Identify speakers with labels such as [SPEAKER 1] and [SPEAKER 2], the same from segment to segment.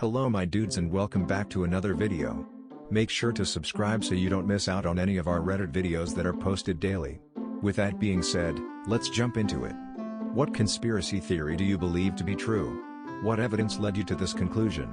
[SPEAKER 1] Hello my dudes and welcome back to another video. Make sure to subscribe so you don't miss out on any of our Reddit videos that are posted daily. With that being said, let's jump into it. What conspiracy theory do you believe to be true? What evidence led you to this conclusion?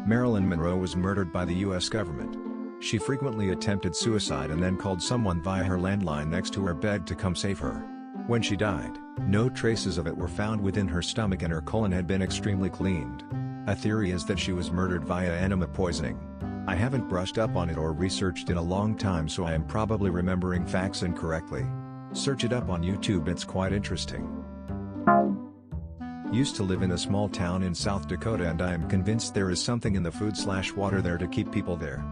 [SPEAKER 1] Marilyn Monroe was murdered by the US government. She frequently attempted suicide and then called someone via her landline next to her bed to come save her. When she died, no traces of it were found within her stomach and her colon had been extremely cleaned. A theory is that she was murdered via enema poisoning. I haven't brushed up on it or researched in a long time, so I am probably remembering facts incorrectly. Search it up on YouTube, it's quite interesting. Used to live in a small town in South Dakota and I am convinced there is something in the food/water there to keep people there.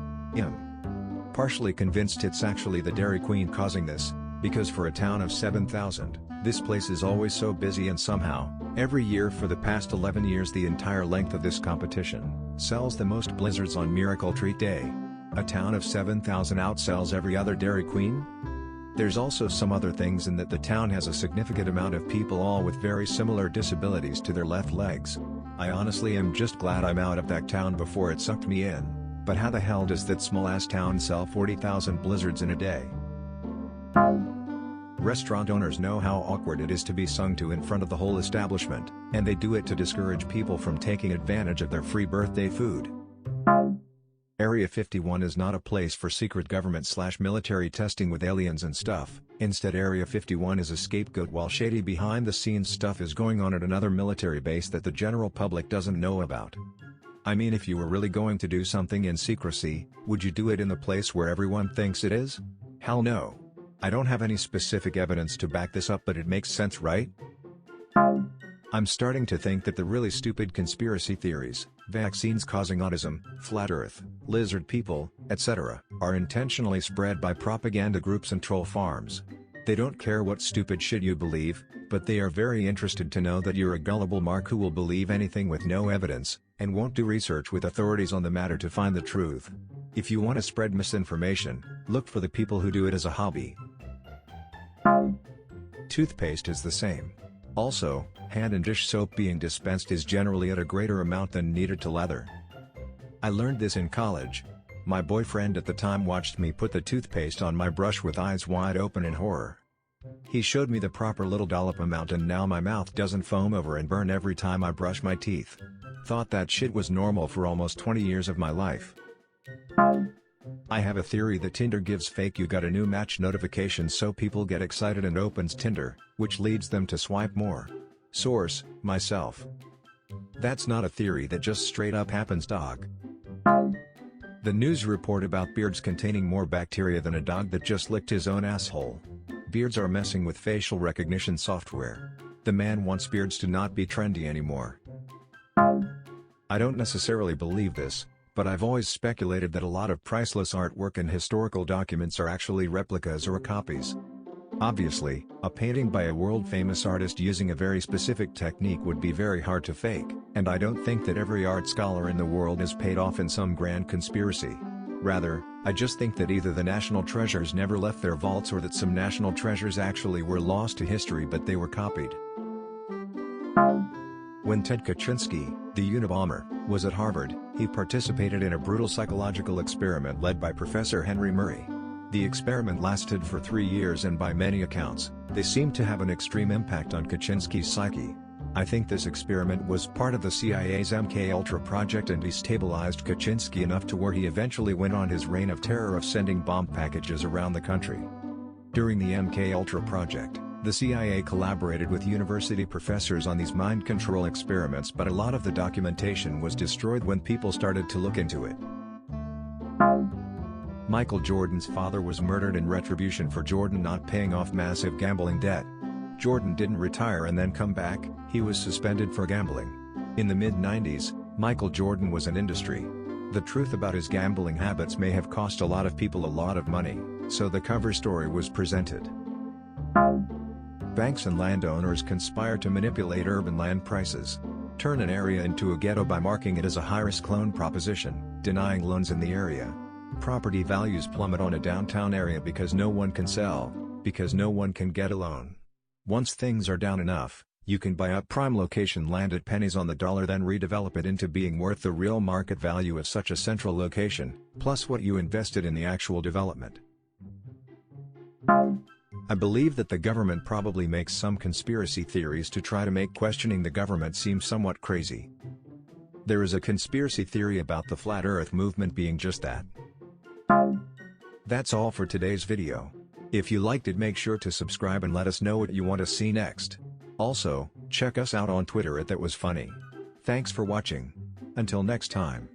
[SPEAKER 1] Partially convinced it's actually the Dairy Queen causing this, because for a town of 7,000, this place is always so busy and somehow, every year for the past 11 years the entire length of this competition, sells the most blizzards on Miracle Treat Day. A town of 7,000 outsells every other Dairy Queen? There's also some other things in that the town has a significant amount of people all with very similar disabilities to their left legs. I honestly am just glad I'm out of that town before it sucked me in, but how the hell does that small ass town sell 40,000 blizzards in a day? Restaurant owners know how awkward it is to be sung to in front of the whole establishment, and they do it to discourage people from taking advantage of their free birthday food. Area 51 is not a place for secret government/military testing with aliens and stuff. Instead, Area 51 is a scapegoat while shady behind-the-scenes stuff is going on at another military base that the general public doesn't know about. I mean, if you were really going to do something in secrecy, would you do it in the place where everyone thinks it is? Hell no. I don't have any specific evidence to back this up, but it makes sense, right? I'm starting to think that the really stupid conspiracy theories, vaccines causing autism, flat earth, lizard people, etc., are intentionally spread by propaganda groups and troll farms. They don't care what stupid shit you believe, but they are very interested to know that you're a gullible mark who will believe anything with no evidence, and won't do research with authorities on the matter to find the truth. If you want to spread misinformation, look for the people who do it as a hobby. Toothpaste is the same. Also, hand and dish soap being dispensed is generally at a greater amount than needed to lather. I learned this in college. My boyfriend at the time watched me put the toothpaste on my brush with eyes wide open in horror. He showed me the proper little dollop amount and now my mouth doesn't foam over and burn every time I brush my teeth. Thought that shit was normal for almost 20 years of my life. I have a theory that Tinder gives fake "you got a new match" notifications so people get excited and opens Tinder, which leads them to swipe more. Source: myself. That's not a theory, that just straight up happens, dog. The news report about beards containing more bacteria than a dog that just licked his own asshole. Beards are messing with facial recognition software. The man wants beards to not be trendy anymore. I don't necessarily believe this, but I've always speculated that a lot of priceless artwork and historical documents are actually replicas or copies. Obviously, a painting by a world-famous artist using a very specific technique would be very hard to fake, and I don't think that every art scholar in the world is paid off in some grand conspiracy. Rather, I just think that either the national treasures never left their vaults or that some national treasures actually were lost to history but they were copied. When Ted Kaczynski, the Unabomber, was at Harvard, he participated in a brutal psychological experiment led by Professor Henry Murray. The experiment lasted for 3 years and by many accounts, they seemed to have an extreme impact on Kaczynski's psyche. I think this experiment was part of the CIA's MK-Ultra project and destabilized Kaczynski enough to where he eventually went on his reign of terror of sending bomb packages around the country. During the MK-Ultra project, the CIA collaborated with university professors on these mind control experiments, but a lot of the documentation was destroyed when people started to look into it. Michael Jordan's father was murdered in retribution for Jordan not paying off massive gambling debt. Jordan didn't retire and then come back, he was suspended for gambling. In the mid-90s, Michael Jordan was an industry. The truth about his gambling habits may have cost a lot of people a lot of money, so the cover story was presented. Banks and landowners conspire to manipulate urban land prices. Turn an area into a ghetto by marking it as a high-risk loan proposition, denying loans in the area. Property values plummet on a downtown area because no one can sell, because no one can get a loan. Once things are down enough, You can buy up prime location land at pennies on the dollar, then redevelop it into being worth the real market value of such a central location, plus what you invested in the actual development. I believe that the government probably makes some conspiracy theories to try to make questioning the government seem somewhat crazy. There is a conspiracy theory about the flat earth movement being just that. That's all for today's video. If you liked it, make sure to subscribe and let us know what you want to see next. Also, check us out on Twitter @ThatWasFunny. Thanks for watching. Until next time.